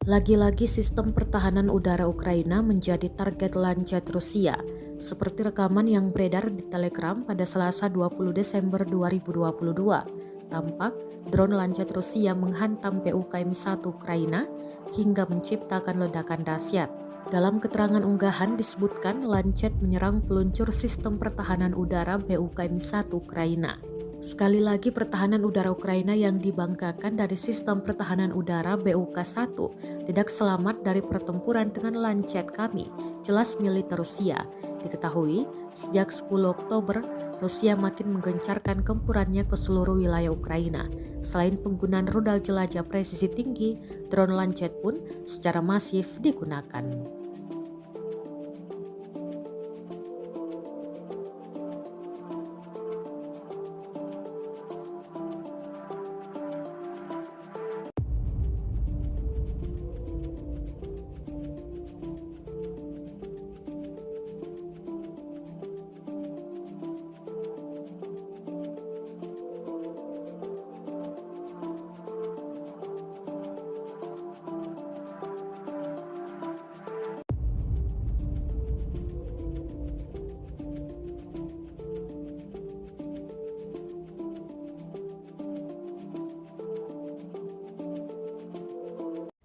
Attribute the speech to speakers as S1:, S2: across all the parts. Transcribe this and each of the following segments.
S1: Lagi-lagi sistem pertahanan udara Ukraina menjadi target Lancet Rusia, seperti rekaman yang beredar di Telegram pada Selasa 20 Desember 2022. Tampak drone Lancet Rusia menghantam PUKM-1 Ukraina hingga menciptakan ledakan dahsyat. Dalam keterangan unggahan disebutkan Lancet menyerang peluncur sistem pertahanan udara PUKM-1 Ukraina. Sekali lagi pertahanan udara Ukraina yang dibanggakan dari sistem pertahanan udara BUK-1 tidak selamat dari pertempuran dengan Lancet kami, jelas militer Rusia. Diketahui, sejak 10 Oktober, Rusia makin menggencarkan gempurannya ke seluruh wilayah Ukraina. Selain penggunaan rudal jelajah presisi tinggi, drone Lancet pun secara masif digunakan.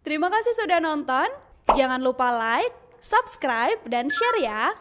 S2: Terima kasih sudah nonton. Jangan lupa like, subscribe, dan share ya.